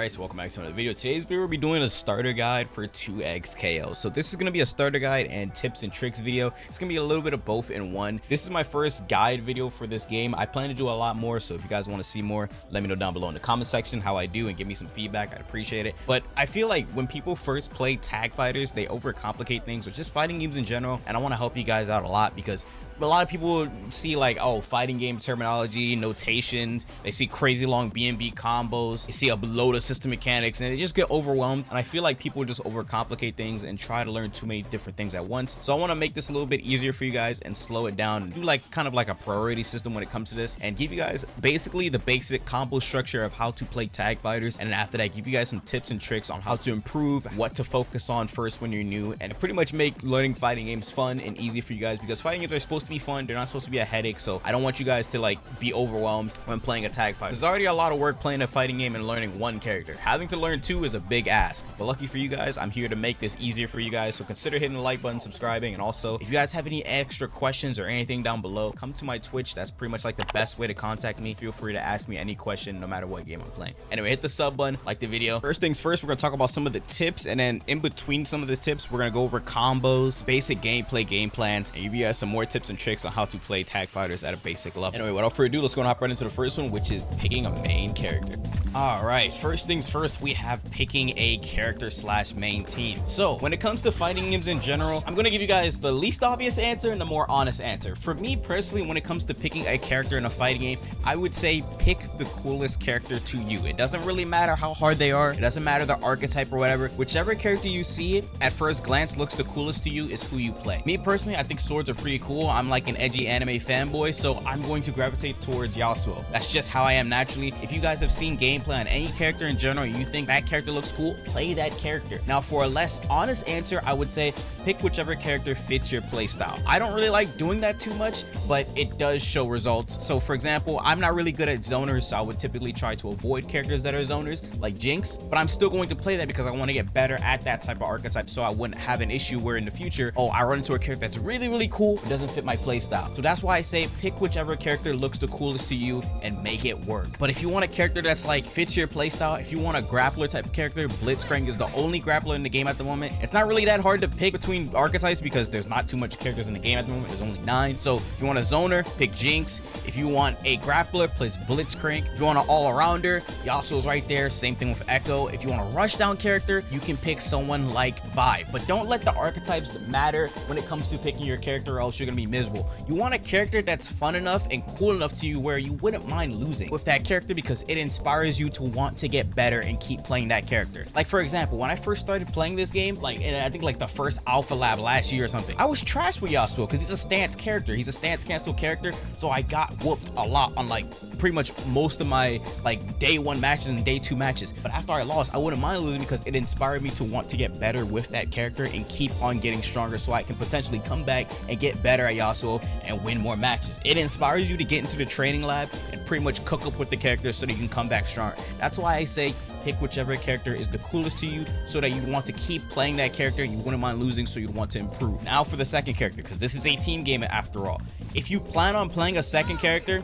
Alright, so welcome back to another video. Today's video we'll be doing a starter guide for 2x KO. So this is going to be a starter guide and tips and tricks video. It's going to be a little bit of both in one. This is my first guide video for this game. I plan to do a lot more, so if you guys want to see more, let me know down below in the comment section how I do and give me some feedback. I'd appreciate it. But I feel like when people first play tag fighters, they overcomplicate things, or just fighting games in general, and I want to help you guys out a lot because a lot of people see like, oh, fighting game terminology, notations, they see crazy long B&B combos, they see a load of system mechanics, and they just get overwhelmed. And I feel like people just overcomplicate things and try to learn too many different things at once. So I want to make this a little bit easier for you guys and slow it down and do like kind of like a priority system when it comes to this, and give you guys basically the basic combo structure of how to play tag fighters, and then after that give you guys some tips and tricks on how to improve, what to focus on first when you're new, and pretty much make learning fighting games fun and easy for you guys, because fighting games are supposed to be fun, they're not supposed to be a headache. So I don't want you guys to like be overwhelmed when playing a tag fight. There's already a lot of work playing a fighting game and learning one character. Having to learn two is a big ask, but lucky for you guys, I'm here to make this easier for you guys. So consider hitting the like button, subscribing, and also if you guys have any extra questions or anything down below, come to my Twitch. That's pretty much like the best way to contact me. Feel free to ask me any question no matter what game I'm playing. Anyway, hit the sub button, like the video. First things first, we're gonna talk about some of the tips, and then in between some of the tips we're gonna go over combos, basic gameplay, game plans, and give you guys some more tips and tricks on how to play tag fighters at a basic level. Anyway, without further ado, let's go and hop right into the first one, which is picking a main character. All right, first things first, we have picking a character slash main team. So when it comes to fighting games in general, I'm gonna give you guys the least obvious answer and the more honest answer. For me personally, when it comes to picking a character in a fighting game, I would say pick the coolest character to you. It doesn't really matter how hard they are, it doesn't matter the archetype or whatever. Whichever character you see at first glance looks the coolest to you is who you play. Me personally, I think swords are pretty cool. I'm like an edgy anime fanboy, so I'm going to gravitate towards Yasuo. That's just how I am naturally. If you guys have seen gameplay on any character in general and you think that character looks cool, play that character. Now for a less honest answer, I would say pick whichever character fits your playstyle. I don't really like doing that too much, but it does show results. So for example, I'm not really good at zoners, so I would typically try to avoid characters that are zoners like Jinx, but I'm still going to play that because I want to get better at that type of archetype, so I wouldn't have an issue where in the future, oh, I run into a character that's really cool, it doesn't fit my playstyle. So that's why I say pick whichever character looks the coolest to you and make it work. But if you want a character that's like fits your playstyle, if you want a grappler type of character, Blitzcrank is the only grappler in the game at the moment. It's not really that hard to pick between archetypes because there's not too much characters in the game at the moment. There's only 9. So if you want a zoner, pick Jinx. If you want a grappler, play Blitzcrank. If you want an all-arounder, Yasuo's right there. Same thing with Echo. If you want a rushdown character, you can pick someone like Vi. But don't let the archetypes matter when it comes to picking your character, or else you're gonna be miserable. You want a character that's fun enough and cool enough to you where you wouldn't mind losing with that character because it inspires you to want to get better and keep playing that character. Like for example, when I first started playing this game, like in I think like the first alpha lab last year or something, I was trash with Yasuo because he's a stance character. He's a stance cancel character, so I got whooped a lot on like pretty much most of my like day 1 matches and day 2 matches. But after I lost, I wouldn't mind losing because it inspired me to want to get better with that character and keep on getting stronger, so I can potentially come back and get better at Yasuo and win more matches. It inspires you to get into the training lab and pretty much cook up with the character so that you can come back stronger. That's why I say pick whichever character is the coolest to you, so that you want to keep playing that character, you wouldn't mind losing, so you want to improve. Now for the second character, because this is a team game after all. If you plan on playing a second character,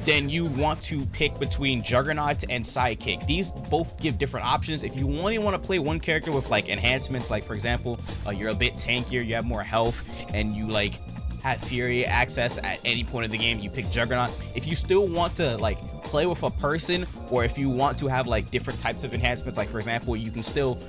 then you want to pick between Juggernaut and Sidekick. These both give different options. If you only want to play one character with like enhancements, like for example, you're a bit tankier, you have more health, and you like have Fury access at any point in the game, you pick Juggernaut. If you still want to like play with a person, or if you want to have like different types of enhancements, like for example, you can still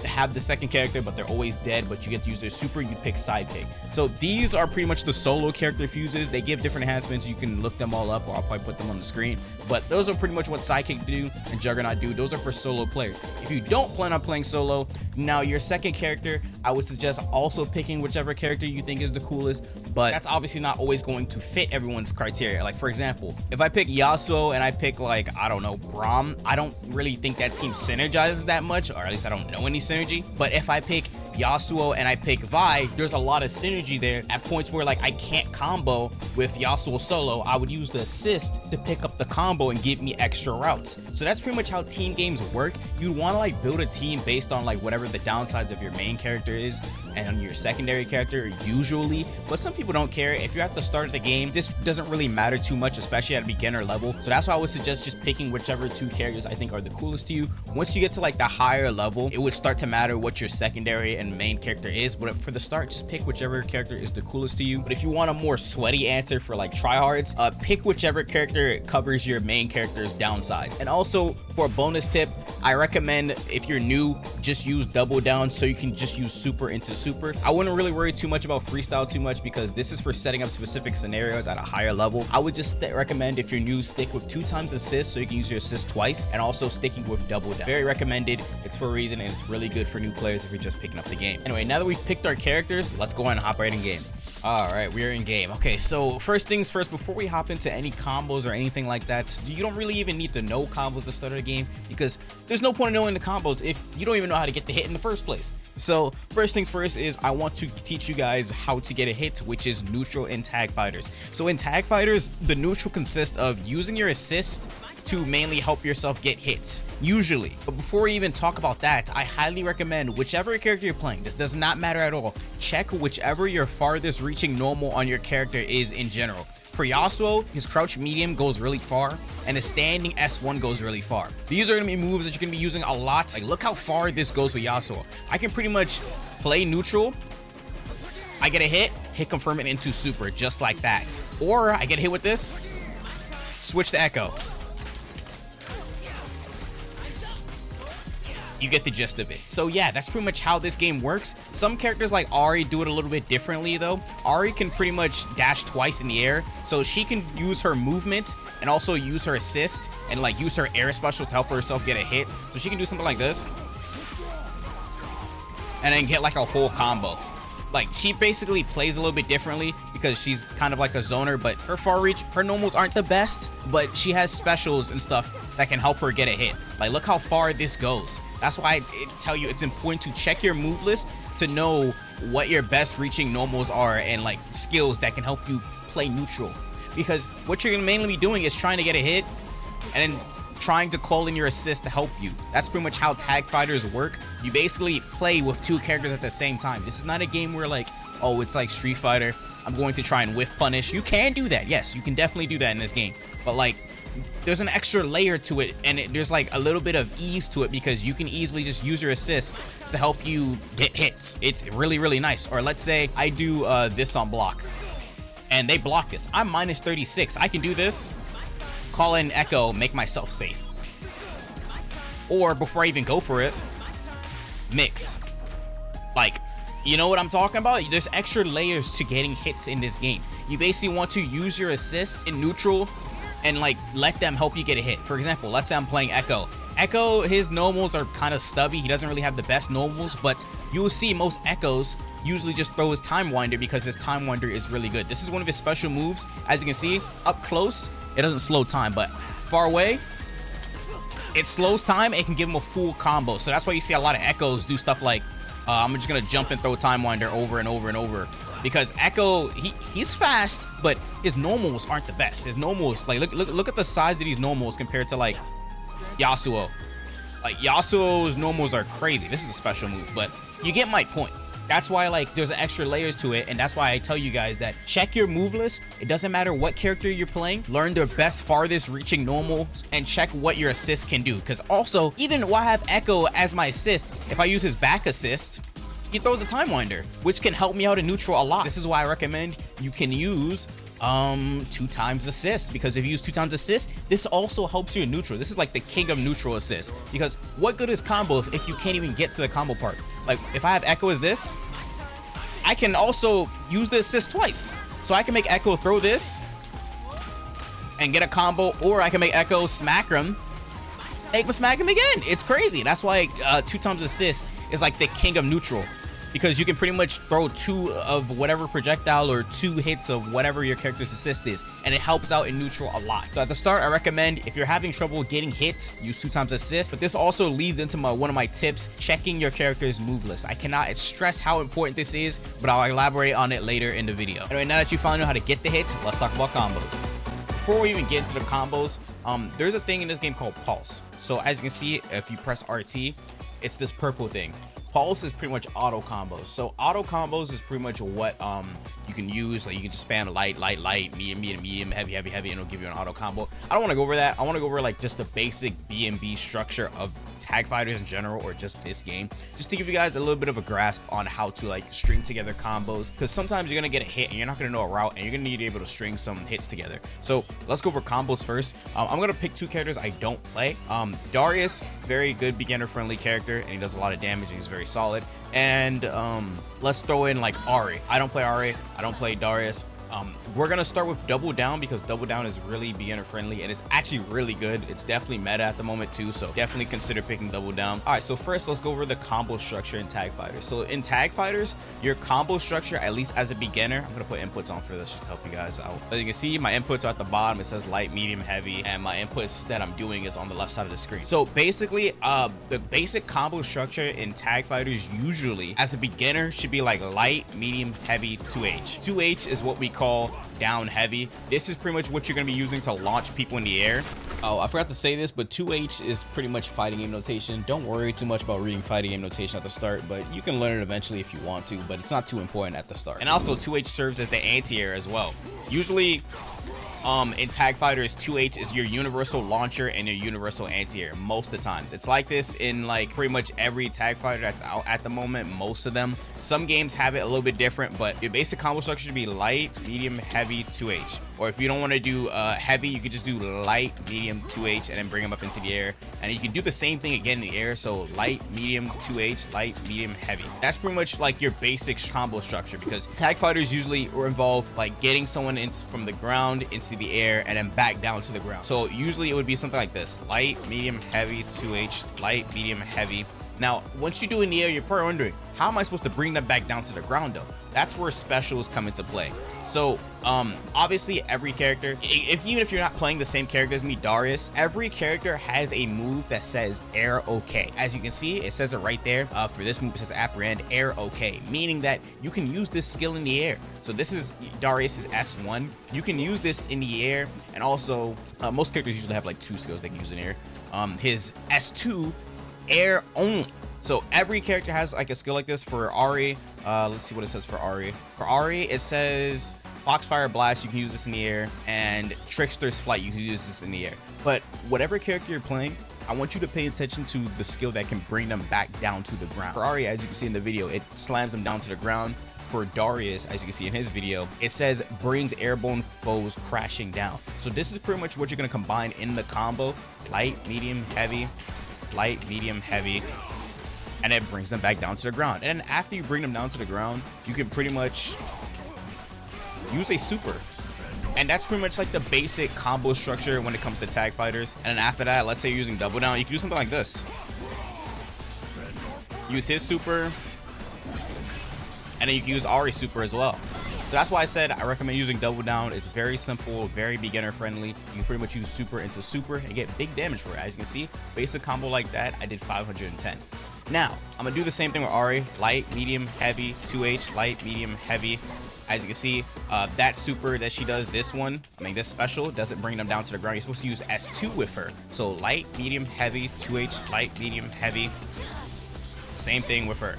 have the second character but they're always dead, but you get to use their super, you pick Sidekick. So these are pretty much the solo character fuses. They give different enhancements. You can look them all up, or I'll probably put them on the screen, but those are pretty much what Sidekick do and Juggernaut do. Those are for solo players. If you don't plan on playing solo, now your second character, I would suggest also picking whichever character you think is the coolest, but that's obviously not always going to fit everyone's criteria. Like for example, if I pick Yasuo and I pick like, I don't know, Braum, I don't really think that team synergizes that much, or at least I don't know any synergy. But if I pick Yasuo and I pick Vi, there's a lot of synergy there at points where like I can't combo with Yasuo solo. I would use the assist to pick up the combo and give me extra routes. So that's pretty much how team games work. You'd want to like build a team based on like whatever the downsides of your main character is and your secondary character usually, but some people don't care. If you're at the start of the game, this doesn't really matter too much, especially at a beginner level. So that's why I would suggest just picking whichever two characters I think are the coolest to you. Once you get to like the higher level, it would start to matter what your secondary and main character is, but for the start, just pick whichever character is the coolest to you. But if you want a more sweaty answer for like tryhards, pick whichever character covers your main character's downsides. And also for a bonus tip, I recommend if you're new, just use double down so you can just use super into super. I wouldn't really worry too much about freestyle too much because this is for setting up specific scenarios at a higher level. I would just recommend if you're new, stick with 2x assist so you can use your assist twice, and also sticking with double down. Very recommended. It's for a reason, and it's really good for new players if you're just picking up the game. Anyway, now that we've picked our characters, let's go on and hop right in game. All right, we are in game. Okay, so first things first, before we hop into any combos or anything like that, you don't really even need to know combos to start the game because there's no point in knowing the combos if you don't even know how to get the hit in the first place. So first things first is I want to teach you guys how to get a hit, which is neutral in tag fighters. So in tag fighters, the neutral consists of using your assist to mainly help yourself get hits, usually. But before we even talk about that, I highly recommend whichever character you're playing, this does not matter at all, check whichever your farthest reaching normal on your character is in general. For Yasuo, his crouch medium goes really far, and his standing S1 goes really far. These are gonna be moves that you're gonna be using a lot. Like, look how far this goes with Yasuo. I can pretty much play neutral, I get a hit confirm it into super, just like that. Or I get hit with this, switch to Echo. You get the gist of it. So yeah, that's pretty much how this game works. Some characters like Ahri do it a little bit differently though. Ahri can pretty much dash twice in the air, so she can use her movement and also use her assist and like use her air special to help herself get a hit. So she can do something like this and then get like a whole combo. Like, she basically plays a little bit differently because she's kind of like a zoner, but her far reach, her normals aren't the best, but she has specials and stuff that can help her get a hit. Like, look how far this goes. That's why I tell you it's important to check your move list to know what your best reaching normals are and like skills that can help you play neutral. Because what you're gonna mainly be doing is trying to get a hit and then trying to call in your assist to help you. That's pretty much how tag fighters work. You basically play with two characters at the same time. This is not a game where like, oh, it's like Street Fighter, I'm going to try and whiff punish. You can do that. Yes, you can definitely do that in this game. But like, there's an extra layer to it, and there's like a little bit of ease to it because you can easily just use your assist to help you get hits. It's really, really nice. Or let's say I do this on block and they block this. I'm minus 36. I can do this, call in Echo, make myself safe. Or before I even go for it, mix. Like, you know what I'm talking about? There's extra layers to getting hits in this game. You basically want to use your assist in neutral and like let them help you get a hit. For example, let's say I'm playing Echo. Echo, his normals are kind of stubby. He doesn't really have the best normals, but you will see most Echoes usually just throw his Time Winder because his Time Winder is really good. This is one of his special moves. As you can see, up close, it doesn't slow time, but far away, it slows time. It can give him a full combo. So that's why you see a lot of Echoes do stuff like, I'm just gonna jump and throw Time Winder over and over and over. Because Echo, he's fast, but his normals aren't the best. His normals, like look at the size of these normals compared to like Yasuo. Like Yasuo's normals are crazy. This is a special move, but you get my point. That's why like there's extra layers to it, and that's why I tell you guys that check your move list. It doesn't matter what character you're playing. Learn their best farthest reaching normal and check what your assist can do. Because also, even while I have Echo as my assist, if I use his back assist, he throws a Time Winder, which can help me out in neutral a lot. This is why I recommend you can use 2x assist, because if you use 2x assist, this also helps you in neutral. This is like the king of neutral assist, because what good is combos if you can't even get to the combo part? Like if I have Echo as this, I can also use the assist twice. So I can make Echo throw this and get a combo, or I can make Echo smack him, make him smack him again. It's crazy. That's why 2x assist is like the king of neutral. because you can pretty much throw 2 of whatever projectile or 2 hits of whatever your character's assist is, and it helps out in neutral a lot. So at the start, I recommend if you're having trouble getting hits, use 2 times assist. But this also leads into one of my tips, checking your character's move list. I cannot stress how important this is, but I'll elaborate on it later in the video. Anyway, now that you finally know how to get the hits, let's talk about combos. Before we even get into the combos, there's a thing in this game called Pulse. So as you can see, if you press RT, it's this purple thing. Pulse is pretty much auto combos. So auto combos is pretty much what you can use. Like you can just spam light, medium, heavy, and it'll give you an auto combo. I don't want to go over that. I want to go over like just the basic B&B structure of tag fighters in general, or just this game, just to give you guys a little bit of a grasp on how to like string together combos, because sometimes you're gonna get a hit and you're not gonna know a route, and you're gonna need to be able to string some hits together. So let's go over combos first. I'm gonna pick 2 characters I don't play. Darius, very good beginner friendly character, and he does a lot of damage and he's very solid. And let's throw in like Ari. I don't play Ari, I don't play Darius. We're gonna start with Double Down, because Double Down is really beginner friendly and it's actually really good. It's definitely meta at the moment too, so definitely consider picking Double Down. All right, so first let's go over the combo structure in tag fighters. So in tag fighters, your combo structure, at least as a beginner, I'm gonna put inputs on for this just to help you guys out. As you can see, my inputs are at the bottom. It says light, medium, heavy, and my inputs that I'm doing is on the left side of the screen. So basically, the basic combo structure in tag fighters usually as a beginner should be like light, medium, heavy, 2H. 2H is what we call down heavy. This is pretty much what you're going to be using to launch people in the air. Oh, I forgot to say this, but 2H is pretty much fighting game notation. Don't worry too much about reading fighting game notation at the start, but you can learn it eventually if you want to, but it's not too important at the start. And also 2H serves as the anti-air as well. Usually in tag fighters, 2H is your universal launcher and your universal anti-air most of the times. It's like this in like pretty much every tag fighter that's out at the moment, most of them. Some games have it a little bit different, but your basic combo structure should be light, medium, heavy, 2H. Or if you don't want to do heavy, you could just do light, medium, 2H, and then bring them up into the air. And you can do the same thing again in the air. So light, medium, 2H, light, medium, heavy. That's pretty much like your basic combo structure, because tag fighters usually involve like getting someone in from the ground into the air and then back down to the ground. So usually it would be something like this: light, medium, heavy, 2H, light, medium, heavy. Now, once you do in the air, you're probably wondering, how am I supposed to bring them back down to the ground though? That's where specials come into play. So obviously every character, even if you're not playing the same character as me, Darius, every character has a move that says air okay. As you can see, it says it right there. For this move, it says apprehend air okay, meaning that you can use this skill in the air. So this is Darius's S1. You can use this in the air, and also most characters usually have like 2 skills they can use in the air. His S2, air only. So every character has like a skill like this. For Ari, let's see what it says for Ari. For Ari, it says Foxfire Blast, you can use this in the air, and Trickster's Flight, you can use this in the air. But whatever character you're playing, I want you to pay attention to the skill that can bring them back down to the ground. For Ari, as you can see in the video, it slams them down to the ground. For Darius, as you can see in his video, it says brings airborne foes crashing down. So this is pretty much what you're going to combine in the combo: light, medium, heavy, light, medium, heavy, and it brings them back down to the ground. And then after you bring them down to the ground, you can pretty much use a super. And that's pretty much like the basic combo structure when it comes to tag fighters. And then after that, let's say you're using Double Down, you can do something like this. Use his super, and then you can use Ari's super as well. So that's why I said I recommend using Double Down. It's very simple, very beginner friendly. You can pretty much use super into super and get big damage for it. As you can see, basic combo like that, I did 510. Now, I'm gonna do the same thing with Ari: light, medium, heavy, 2H, light, medium, heavy. As you can see, that super that she does, this one, this special, doesn't bring them down to the ground. You're supposed to use S2 with her. So light, medium, heavy, 2H, light, medium, heavy. Same thing with her.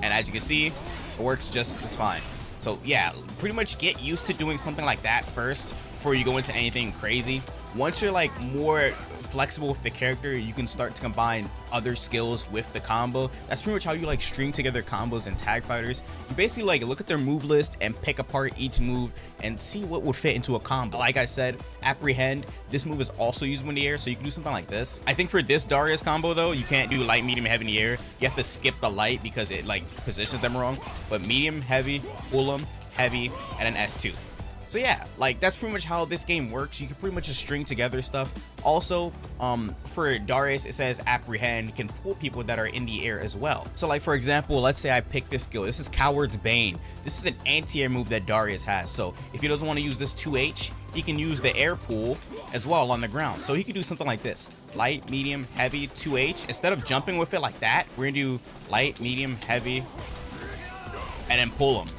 And as you can see, it works just as fine. So yeah, pretty much get used to doing something like that first before you go into anything crazy. Once you're like more flexible with the character, you can start to combine other skills with the combo. That's pretty much how you like string together combos in tag fighters. You basically like look at their move list and pick apart each move and see what would fit into a combo. Like I said, apprehend, this move is also used in the air, so you can do something like this. I think for this Darius combo though, you can't do light, medium, heavy in the air. You have to skip the light because it like positions them wrong. But medium, heavy, pull them, heavy, and an S2. So yeah, like that's pretty much how this game works. You can pretty much just string together stuff. Also, for Darius, it says apprehend can pull people that are in the air as well. So like for example, let's say I pick this skill. This is Coward's Bane. This is an anti-air move that Darius has. So if he doesn't want to use this 2H, he can use the air pool as well on the ground. So he can do something like this: light, medium, heavy, 2H. Instead of jumping with it like that, we're gonna do light, medium, heavy, and then pull him.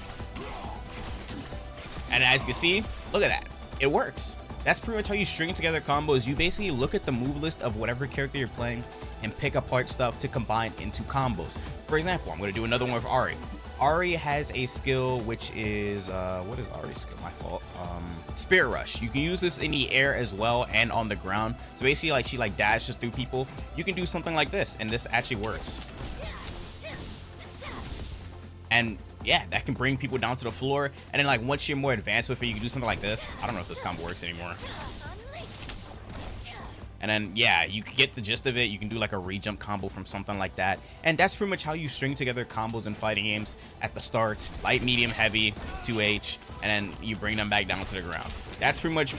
And as you can see, look at that, it works. That's pretty much how you string together combos. You basically look at the move list of whatever character you're playing and pick apart stuff to combine into combos. For example, I'm going to do another one with Ahri. Ahri has a skill which is, what is Ahri's skill? My fault. Spirit Rush. You can use this in the air as well and on the ground. So basically, like she like dashes through people. You can do something like this, and this actually works. And yeah, that can bring people down to the floor. And then like once you're more advanced with it, you can do something like this. I don't know if this combo works anymore. And then yeah, you can get the gist of it. You can do like a re-jump combo from something like that. And that's pretty much how you string together combos in fighting games at the start: light, medium, heavy, 2H, and then you bring them back down to the ground. That's pretty much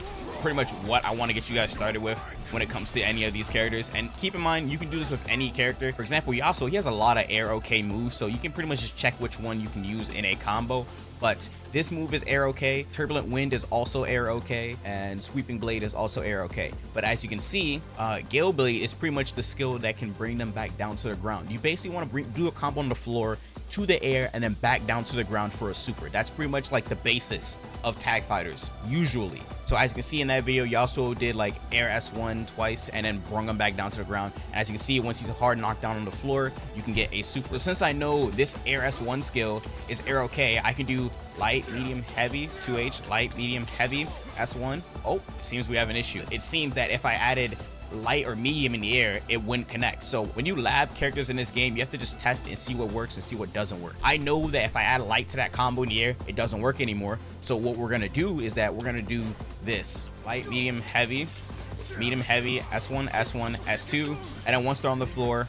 what I want to get you guys started with when it comes to any of these characters. And keep in mind, you can do this with any character. For example, Yasuo, he has a lot of air okay moves, so you can pretty much just check which one you can use in a combo. But this move is air okay, Turbulent Wind is also air okay, and Sweeping Blade is also air okay. But as you can see, Gale Blade is pretty much the skill that can bring them back down to the ground. You basically want to do a combo on the floor to the air and then back down to the ground for a super. That's pretty much like the basis of tag fighters usually. So as you can see in that video, Yasuo did like air S1 twice and then brung him back down to the ground. And as you can see, once he's hard knocked down on the floor, you can get a super. Since I know this air S1 skill is air okay, I can do light, medium, heavy, 2H, light, medium, heavy, S1. Oh, it seems we have an issue. It seems that if I added light or medium in the air, it wouldn't connect. So when you lab characters in this game, you have to just test it and see what works and see what doesn't work. I know that if I add light to that combo in the air, it doesn't work anymore. So what we're gonna do is that we're gonna do this: light, medium, heavy, S1, S1, S2, and then once they're on the floor,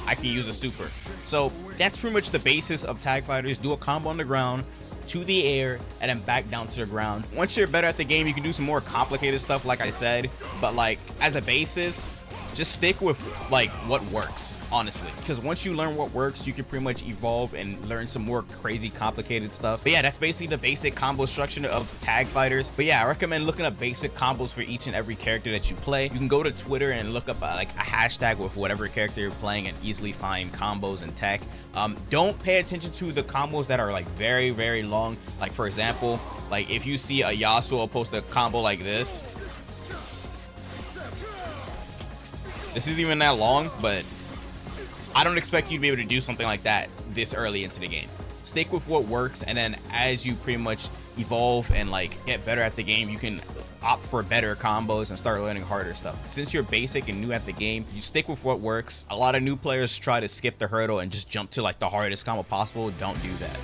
I can use a super. So that's pretty much the basis of tag fighters. Do a combo on the ground, to the air, and then back down to the ground. Once you're better at the game, you can do some more complicated stuff like I said, but like as a basis, just stick with like what works, honestly, because once you learn what works, you can pretty much evolve and learn some more crazy complicated stuff. But yeah, that's basically the basic combo structure of tag fighters. But yeah, I recommend looking up basic combos for each and every character that you play. You can go to Twitter and look up like a hashtag with whatever character you're playing and easily find combos and tech. Don't pay attention to the combos that are like very, very long. Like for example, like if you see a Yasuo post a combo like this, this isn't even that long, but I don't expect you to be able to do something like that this early into the game. Stick with what works, and then as you pretty much evolve and like get better at the game, you can opt for better combos and start learning harder stuff. Since you're basic and new at the game, you stick with what works. A lot of new players try to skip the hurdle and just jump to like the hardest combo possible. Don't do that.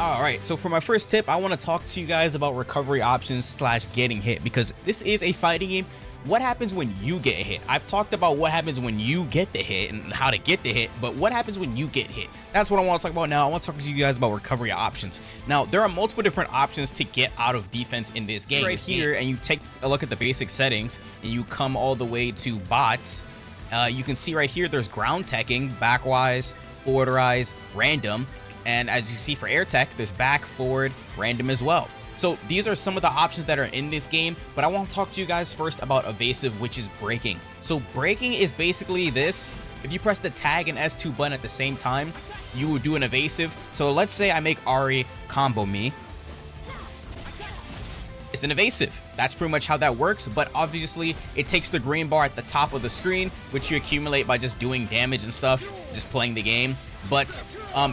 Alright, so for my first tip, I want to talk to you guys about recovery options / getting hit, because this is a fighting game. What happens when you get hit? I've talked about what happens when you get the hit and how to get the hit, but what happens when you get hit? That's what I want to talk about now. I want to talk to you guys about recovery options. Now, there are multiple different options to get out of defense in this game. Right here, and you take a look at the basic settings, and you come all the way to bots. You can see right here, there's ground teching, backwise, forward rise, random. And as you see for air tech, there's back, forward, random as well. So these are some of the options that are in this game, but I want to talk to you guys first about evasive, which is breaking. So breaking is basically this: if you press the tag and S2 button at the same time, you will do an evasive. So let's say I make Ahri combo me. It's an evasive. That's pretty much how that works, but obviously it takes the green bar at the top of the screen, which you accumulate by just doing damage and stuff, just playing the game. But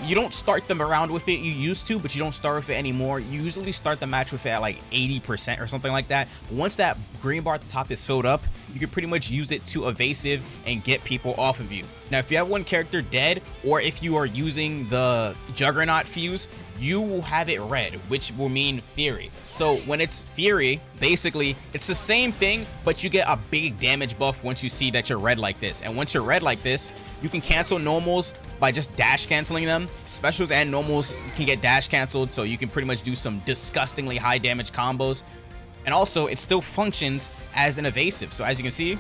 you don't start them around with it. You used to, but you don't start with it anymore. You usually start the match with it at like 80% or something like that. Once that green bar at the top is filled up, you can pretty much use it to evasive and get people off of you. Now, if you have one character dead, or if you are using the Juggernaut fuse, you will have it red, which will mean Fury. So when it's Fury, basically it's the same thing, but you get a big damage buff once you see that you're red like this. And once you're red like this, you can cancel normals by just dash canceling them. Specials and normals can get dash canceled, so you can pretty much do some disgustingly high damage combos. And also it still functions as an evasive. So as you can see,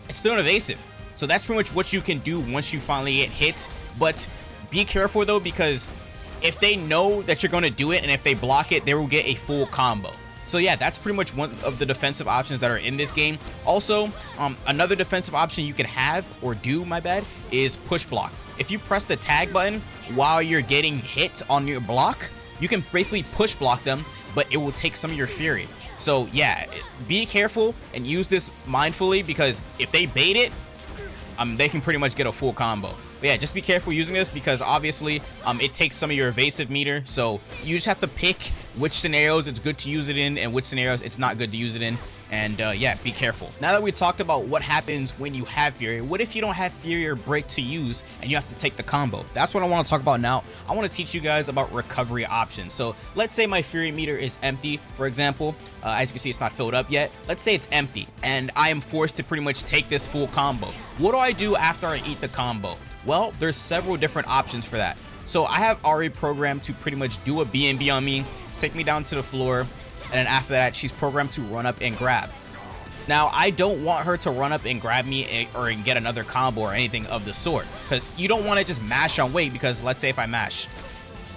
it's still an evasive. So that's pretty much what you can do once you finally get hit. But be careful though, because if they know that you're going to do it and if they block it, they will get a full combo. So yeah, that's pretty much one of the defensive options that are in this game. Also, another defensive option you can have, or do, my bad, is push block. If you press the tag button while you're getting hit on your block, you can basically push block them, but it will take some of your Fury. So yeah, be careful and use this mindfully, because if they bait it, they can pretty much get a full combo. But yeah, just be careful using this, because obviously it takes some of your evasive meter. So you just have to pick which scenarios it's good to use it in and which scenarios it's not good to use it in. And yeah, be careful. Now that we talked about what happens when you have Fury, what if you don't have Fury or Break to use and you have to take the combo? That's what I want to talk about now. I want to teach you guys about recovery options. So let's say my Fury meter is empty, for example. As you can see, it's not filled up yet. Let's say it's empty and I am forced to pretty much take this full combo. What do I do after I eat the combo? Well, there's several different options for that. So I have Ari programmed to pretty much do a BNB on me, take me down to the floor, and then after that, she's programmed to run up and grab. Now, I don't want her to run up and grab me or get another combo or anything of the sort, because you don't want to just mash on wait, because let's say if I mash,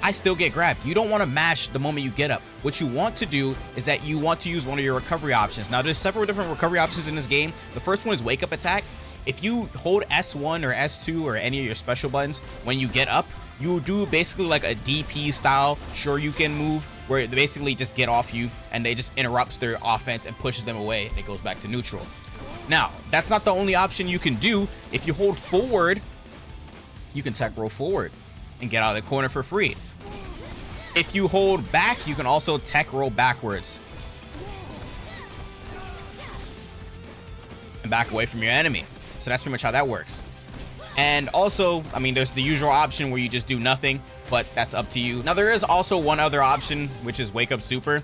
I still get grabbed. You don't want to mash the moment you get up. What you want to do is that you want to use one of your recovery options. Now, there's several different recovery options in this game. The first one is wake up attack. If you hold S1 or S2 or any of your special buttons when you get up, you do basically like a DP style sure you can move, where they basically just get off you and they just interrupts their offense and pushes them away and it goes back to neutral. Now, that's not the only option you can do. If you hold forward, you can tech roll forward and get out of the corner for free. If you hold back, you can also tech roll backwards and back away from your enemy. So that's pretty much how that works. And also, I mean, there's the usual option where you just do nothing, but that's up to you. Now, there is also one other option, which is wake up super.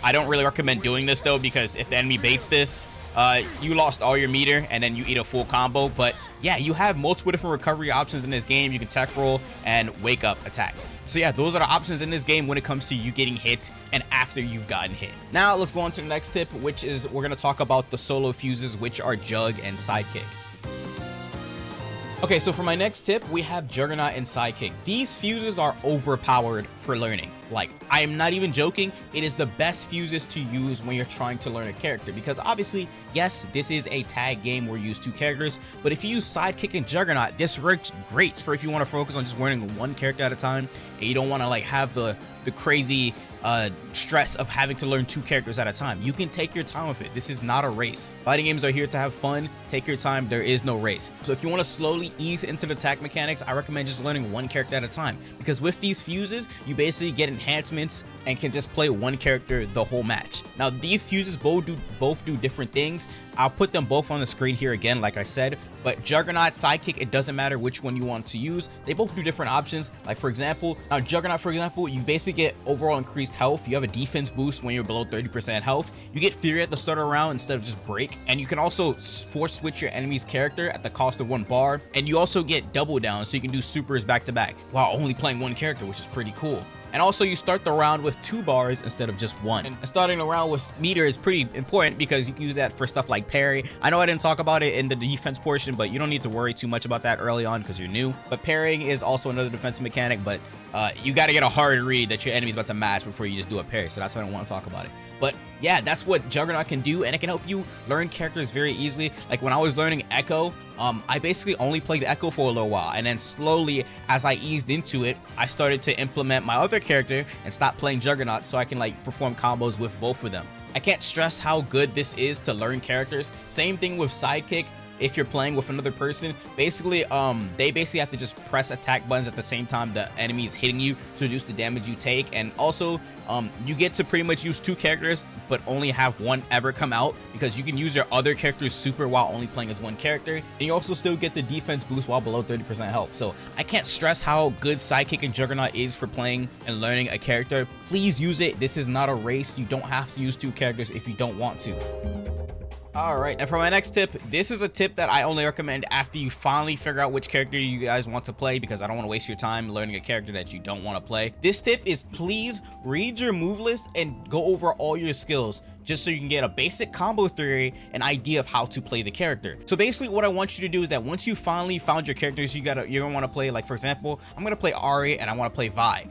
I don't really recommend doing this though, because if the enemy baits this, you lost all your meter and then you eat a full combo. But yeah, you have multiple different recovery options in this game. You can tech roll and wake up attack. So yeah, those are the options in this game when it comes to you getting hit and after you've gotten hit. Now let's go on to the next tip, which is we're going to talk about the solo fuses, which are Jug and Sidekick. Okay, so for my next tip, we have Juggernaut and Sidekick. These fuses are overpowered for learning. Like, I am not even joking. It is the best fuses to use when you're trying to learn a character, because obviously, yes, this is a tag game where you use two characters, but if you use Sidekick and Juggernaut, this works great for if you want to focus on just learning one character at a time and you don't want to like have the crazy stress of having to learn two characters at a time. You can take your time with it. This is not a race. Fighting games are here to have fun. Take your time. There is no race. So if you want to slowly ease into the attack mechanics, I recommend just learning one character at a time, because with these fuses, you basically get enhancements and can just play one character the whole match. Now, these fuses both do different things. I'll put them both on the screen here again, like I said, but Juggernaut, Sidekick, it doesn't matter which one you want to use. They both do different options. Like, for example, now Juggernaut, for example, you basically get overall increased health. You have a defense boost when you're below 30% health. You get Fury at the start of the round instead of just Break. And you can also force switch your enemy's character at the cost of 1 bar. And you also get double down, so you can do supers back to back while only playing one character, which is pretty cool. And also, you start the round with 2 bars instead of just 1. And starting the round with meter is pretty important, because you can use that for stuff like parry. I know I didn't talk about it in the defense portion, but you don't need to worry too much about that early on because you're new. But parrying is also another defensive mechanic, but you got to get a hard read that your enemy's about to match before you just do a parry. So that's why I don't want to talk about it. But yeah, that's what Juggernaut can do, and it can help you learn characters very easily. Like when I was learning Echo, I basically only played Echo for a little while, and then slowly, as I eased into it, I started to implement my other character and stop playing Juggernaut so I can like perform combos with both of them. I can't stress how good this is to learn characters. Same thing with Sidekick. if you're playing with another person. Basically, they basically have to just press attack buttons at the same time the enemy is hitting you to reduce the damage you take. And also, you get to pretty much use 2 characters, but only have one ever come out, because you can use your other character's super while only playing as one character. And you also still get the defense boost while below 30% health. So I can't stress how good Sidekick and Juggernaut is for playing and learning a character. Please use it. This is not a race. You don't have to use 2 characters if you don't want to. Alright, and for my next tip, this is a tip that I only recommend after you finally figure out which character you guys want to play, because I don't want to waste your time learning a character that you don't want to play. This tip is, please read your move list and go over all your skills, just so you can get a basic combo theory and idea of how to play the character. So basically what I want you to do is that once you finally found your characters you're gonna want to play, like for example, I'm gonna play Ari and I want to play Vi.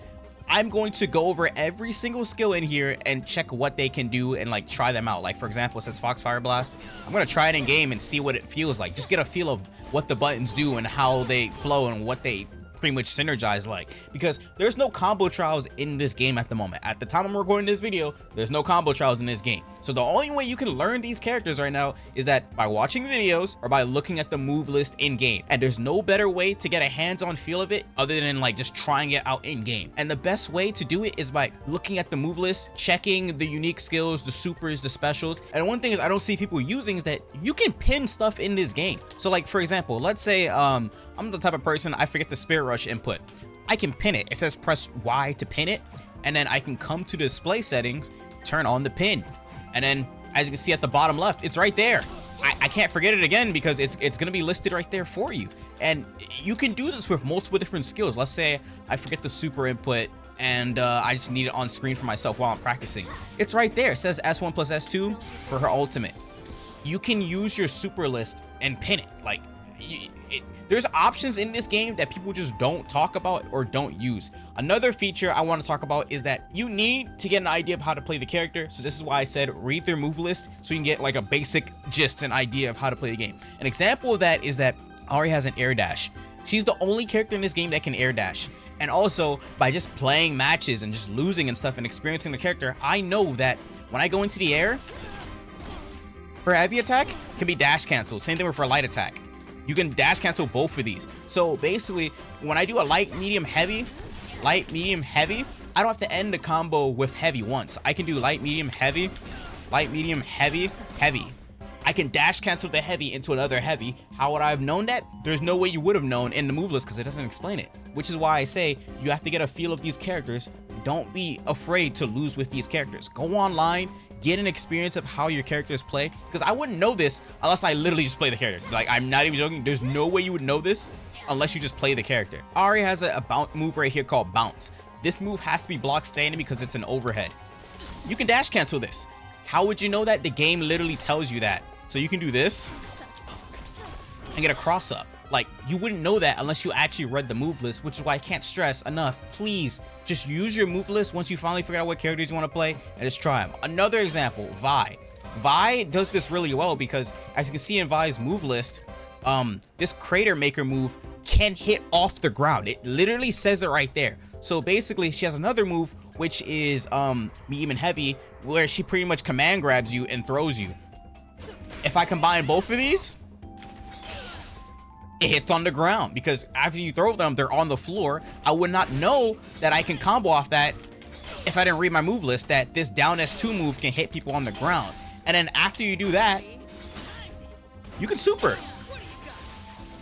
I'm going to go over every single skill in here and check what they can do and like try them out. Like for example, it says Foxfire Blast. I'm going to try it in game and see what it feels like. Just get a feel of what the buttons do and how they flow and what they pretty much synergize like, because there's no combo trials in this game at the moment. At the time I'm recording this video, there's no combo trials in this game. So the only way you can learn these characters right now is that by watching videos or by looking at the move list in game. And there's no better way to get a hands-on feel of it other than like just trying it out in game. And the best way to do it is by looking at the move list, checking the unique skills, the supers, the specials. And one thing is I don't see people using is that you can pin stuff in this game. So like for example, let's say I'm the type of person, I forget the Spirit Rush input. I can pin it. It says press Y to pin it, and then I can come to display settings, turn on the pin, and then as you can see at the bottom left, it's right there. I can't forget it again because it's gonna be listed right there for you. And you can do this with multiple different skills. Let's say I forget the super input and I just need it on screen for myself while I'm practicing. It's right there. It says S1 plus S2 for her ultimate. You can use your super list and pin it. Like there's options in this game that people just don't talk about or don't use. Another feature I want to talk about is that you need to get an idea of how to play the character. So this is why I said read their move list so you can get like a basic gist and idea of how to play the game. An example of that is that Ari has an air dash. She's the only character in this game that can air dash. And also by just playing matches and just losing and stuff and experiencing the character, I know that when I go into the air, her heavy attack can be dash canceled. Same thing with her light attack. You can dash cancel both of these. So basically, when I do a light, medium, heavy, I don't have to end the combo with heavy once. I can do light, medium, heavy, heavy. I can dash cancel the heavy into another heavy. How would I have known that? There's no way you would have known in the move list because it doesn't explain it. Which is why I say you have to get a feel of these characters. Don't be afraid to lose with these characters. Go online, get an experience of how your characters play, because I wouldn't know this unless I literally just play the character. Like, I'm not even joking. There's no way you would know this unless you just play the character. Ari has a bounce move right here called Bounce. This move has to be blocked standing because it's an overhead. You can dash cancel this. How would you know that? The game literally tells you that. So you can do this and get a cross up. Like, you wouldn't know that unless you actually read the move list, which is why I can't stress enough. Please just use your move list once you finally figure out what characters you want to play and just try them. Another example, Vi. Vi does this really well because as you can see in Vi's move list, this Crater Maker move can hit off the ground. It literally says it right there. So basically she has another move which is medium and heavy, where she pretty much command grabs you and throws you. If I combine both of these, it hits on the ground because after you throw them, they're on the floor. I would not know that I can combo off that if I didn't read my move list, that this down S2 move can hit people on the ground. And then after you do that, you can super.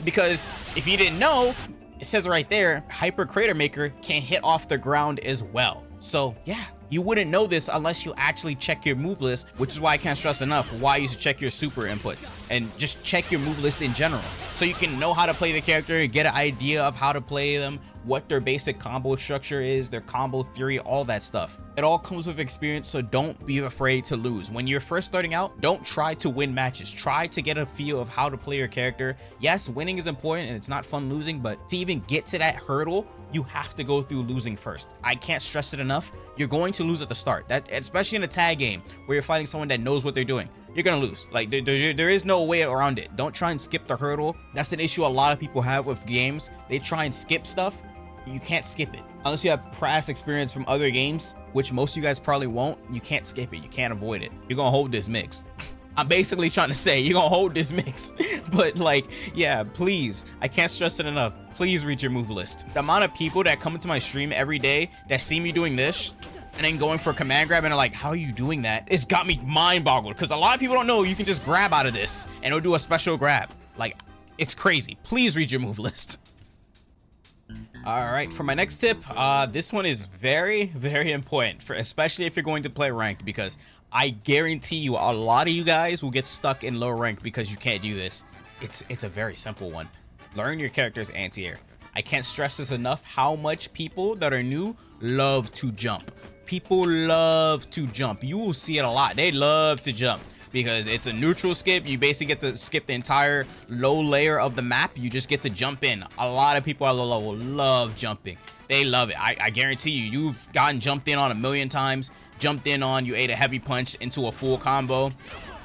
Because if you didn't know, it says right there, Hyper Crater Maker can hit off the ground as well. So yeah, you wouldn't know this unless you actually check your move list, which is why I can't stress enough why you should check your super inputs and just check your move list in general so you can know how to play the character, get an idea of how to play them, what their basic combo structure is, their combo theory, all that stuff. It all comes with experience, so don't be afraid to lose. When you're first starting out, don't try to win matches. Try to get a feel of how to play your character. Yes, winning is important and it's not fun losing, but to even get to that hurdle, you have to go through losing first. I can't stress it enough. You're going to lose at the start. That, especially in a tag game where you're fighting someone that knows what they're doing. You're gonna lose. Like there is no way around it. Don't try and skip the hurdle. That's an issue a lot of people have with games. They try and skip stuff. You can't skip it unless you have past experience from other games, which most of you guys probably won't. You can't skip it. You can't avoid it. You're gonna hold this mix. I'm basically trying to say you're gonna hold this mix. But like, yeah, please, I can't stress it enough, please read your move list. The amount of people that come into my stream every day that see me doing this and then going for a command grab and are like, how are you doing that? It's got me mind boggled, because a lot of people don't know you can just grab out of this and it'll do a special grab. Like, it's crazy. Please read your move list. All right, for my next tip, this one is very, very important, for especially if you're going to play ranked, because I guarantee you a lot of you guys will get stuck in low rank because you can't do this. It's a very simple one. Learn your character's anti-air. I can't stress this enough, how much people that are new love to jump. People love to jump. You will see it a lot. They love to jump because it's a neutral skip. You basically get to skip the entire low layer of the map. You just get to jump in. A lot of people at low level love jumping. They love it. I guarantee you, you've gotten jumped in on a million times. Jumped in on, you ate a heavy punch into a full combo.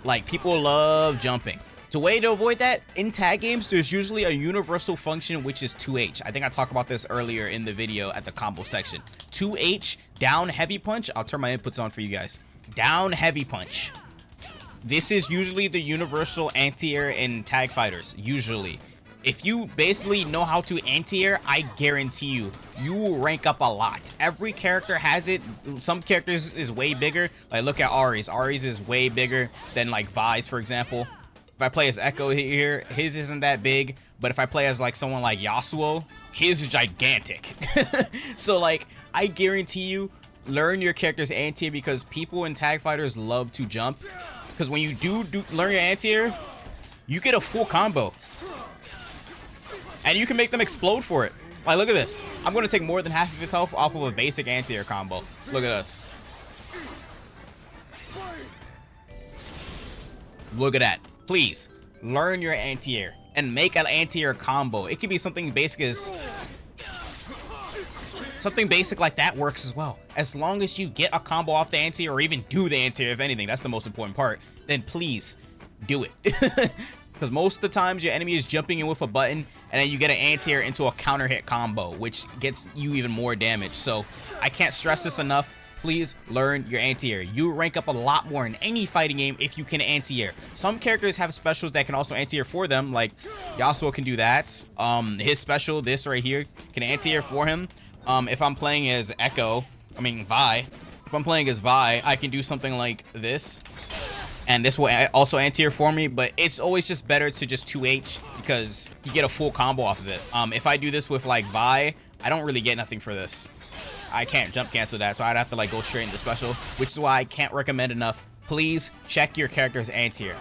Like, people love jumping. The way to avoid that, in tag games, there's usually a universal function, which is 2H. I think I talked about this earlier in the video at the combo section. 2H, down heavy punch. I'll turn my inputs on for you guys. Down heavy punch. This is usually the universal anti-air in tag fighters, usually. If you basically know how to anti-air, I guarantee you, you will rank up a lot. Every character has it. Some characters is way bigger. Like, look at Ari's. Ari's is way bigger than, like, Vi's, for example. If I play as Echo here, his isn't that big. But if I play as, like, someone like Yasuo, his is gigantic. So, like, I guarantee you, learn your character's anti-air, because people in tag fighters love to jump. Because when you do learn your anti-air, you get a full combo. And you can make them explode for it. Like, look at this. I'm going to take more than half of his health off of a basic anti-air combo. Look at this. Look at that. Please, learn your anti-air and make an anti-air combo. It could be something basic as... Something basic like that works as well. As long as you get a combo off the anti-air, or even do the anti-air, if anything, that's the most important part, then please do it. Because most of the times your enemy is jumping in with a button and then you get an anti-air into a counter hit combo, which gets you even more damage. So I can't stress this enough. Please learn your anti-air. You rank up a lot more in any fighting game if you can anti-air. Some characters have specials that can also anti-air for them, like Yasuo can do that. His special, this right here, can anti-air for him. If I'm playing as Vi, if I'm playing as Vi, I can do something like this. And this will also anti-air for me, but it's always just better to just 2H because you get a full combo off of it. If I do this with like Vi, I don't really get nothing for this. I can't jump cancel that, so I'd have to like go straight into special, which is why I can't recommend enough. Please check your character's anti-air.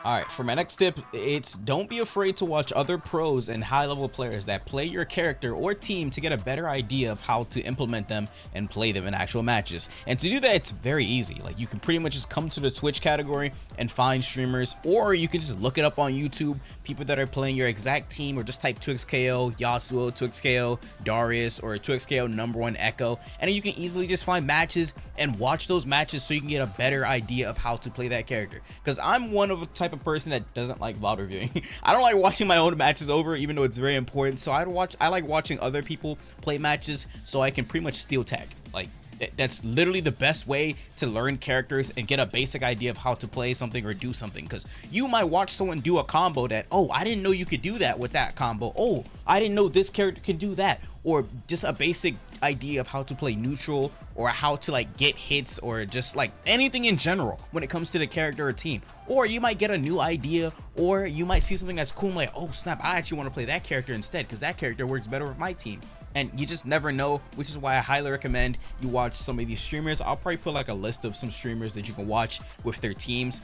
Alright, for my next tip, it's don't be afraid to watch other pros and high-level players that play your character or team to get a better idea of how to implement them and play them in actual matches. And to do that, it's very easy. Like, you can pretty much just come to the Twitch category and find streamers, or you can just look it up on YouTube, people that are playing your exact team, or just type 2xKO Yasuo, 2xKO Darius, or 2xKO #1 Echo, and you can easily just find matches and watch those matches so you can get a better idea of how to play that character. Because I'm one of a type of person that doesn't like VOD reviewing. I don't like watching my own matches over, even though it's very important. So I like watching other people play matches so I can pretty much steal tag. Like, that's literally the best way to learn characters and get a basic idea of how to play something or do something. Because you might watch someone do a combo that, oh, I didn't know you could do that with that combo. Oh, I didn't know this character can do that. Or just a basic idea of how to play neutral, or how to like get hits, or just like anything in general when it comes to the character or team. Or you might get a new idea, or you might see something that's cool and like, oh snap, I actually want to play that character instead because that character works better with my team. And you just never know, which is why I highly recommend you watch some of these streamers. I'll probably put like a list of some streamers that you can watch with their teams.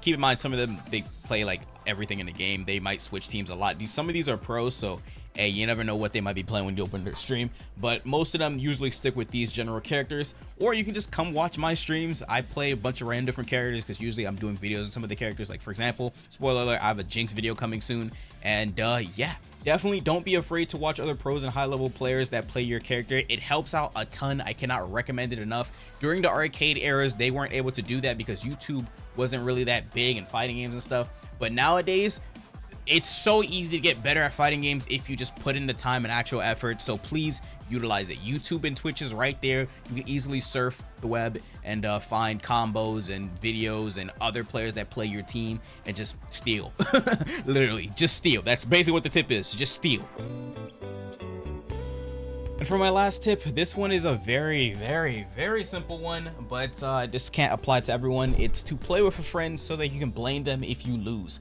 Keep in mind, some of them, they play like everything in the game. They might switch teams a lot. Some of these are pros, so hey, you never know what they might be playing when you open their stream. But most of them usually stick with these general characters. Or you can just come watch my streams. I play a bunch of random different characters because usually I'm doing videos on some of the characters. Like, for example, spoiler alert, I have a Jinx video coming soon. And yeah, definitely don't be afraid to watch other pros and high-level players that play your character. It helps out a ton. I cannot recommend it enough. During the arcade eras, they weren't able to do that because YouTube wasn't really that big in fighting games and stuff. But nowadays, it's so easy to get better at fighting games if you just put in the time and actual effort. So please utilize it. YouTube and Twitch is right there. You can easily surf the web and find combos and videos and other players that play your team and just steal. Literally just steal. That's basically what the tip is. Just steal. And for my last tip, this one is a very simple one, but this can't apply to everyone. It's to play with a friend so that you can blame them if you lose.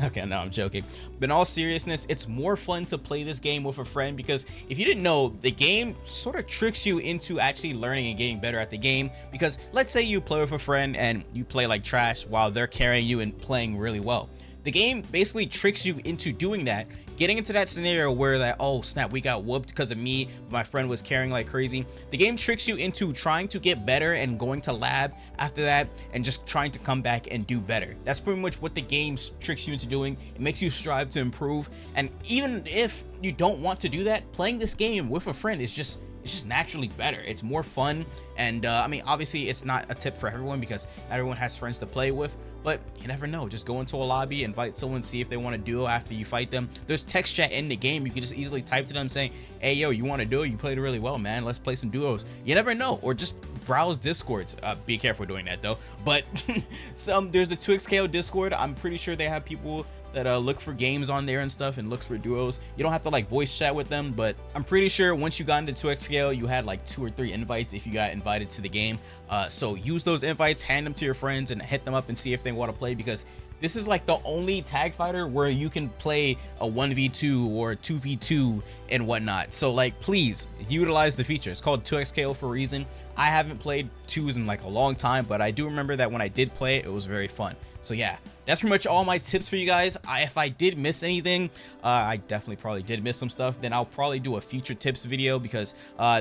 Okay, no, I'm joking. But in all seriousness, it's more fun to play this game with a friend because if you didn't know, the game sort of tricks you into actually learning and getting better at the game. Because let's say you play with a friend and you play like trash while they're carrying you and playing really well. The game basically tricks you into doing that, getting into that scenario where like, oh snap, we got whooped because of me, my friend was carrying like crazy. The game tricks you into trying to get better and going to lab after that and just trying to come back and do better. That's pretty much what the game tricks you into doing. It makes you strive to improve, and even if you don't want to do that, playing this game with a friend is just naturally better. It's more fun, and I mean, obviously it's not a tip for everyone because not everyone has friends to play with, but you never know. Just go into a lobby, invite someone, see if they want to duo after you fight them. There's text chat in the game. You can just easily type to them saying, hey yo, you want to duo? You played really well, man, let's play some duos. You never know. Or just browse discords. Be careful doing that though. But there's the 2xko discord. I'm pretty sure they have people that look for games on there and stuff and looks for duos. You don't have to like voice chat with them, but I'm pretty sure once you got into 2xko, you had like 2 or 3 invites if you got invited to the game. So use those invites, hand them to your friends, and hit them up and see if they want to play, because this is like the only tag fighter where you can play a 1v2 or 2v2 and whatnot. So like, please utilize the feature. It's called 2xko for a reason. I haven't played 2s in like a long time, but I do remember that when I did play it, it was very fun. So yeah, that's pretty much all my tips for you guys. If I did miss anything, I definitely probably did miss some stuff, then I'll probably do a future tips video, because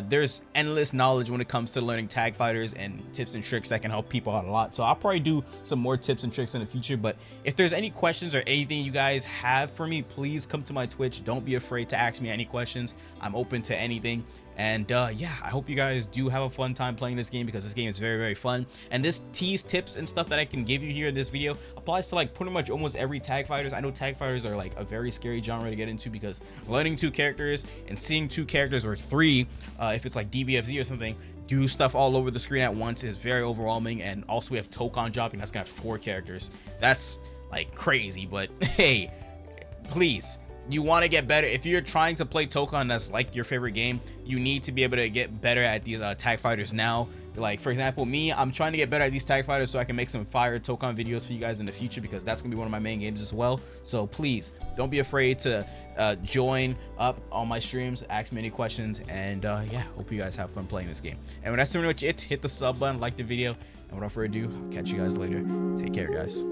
there's endless knowledge when it comes to learning tag fighters and tips and tricks that can help people out a lot. So I'll probably do some more tips and tricks in the future. But if there's any questions or anything you guys have for me, please come to my Twitch. Don't be afraid to ask me any questions. I'm open to anything. And yeah, I hope you guys do have a fun time playing this game, because this game is very fun. And this tips and stuff that I can give you here in this video applies to like pretty much almost every tag fighters. I know tag fighters are like a very scary genre to get into, because learning 2 characters and seeing 2 characters or 3, if it's like DBFZ or something, do stuff all over the screen at once is very overwhelming. And also we have Tokon dropping, that's gonna have 4 characters. That's like crazy. But hey, please, you want to get better. If you're trying to play Tokon, that's like your favorite game, you need to be able to get better at these tag fighters now. Like for example, me, I'm trying to get better at these tag fighters so I can make some fire Tokon videos for you guys in the future, because that's gonna be one of my main games as well. So please don't be afraid to join up on my streams, ask me any questions, and yeah, hope you guys have fun playing this game. And that's pretty much it. Hit the sub button, like the video, and without further ado, I'll catch you guys later. Take care, guys.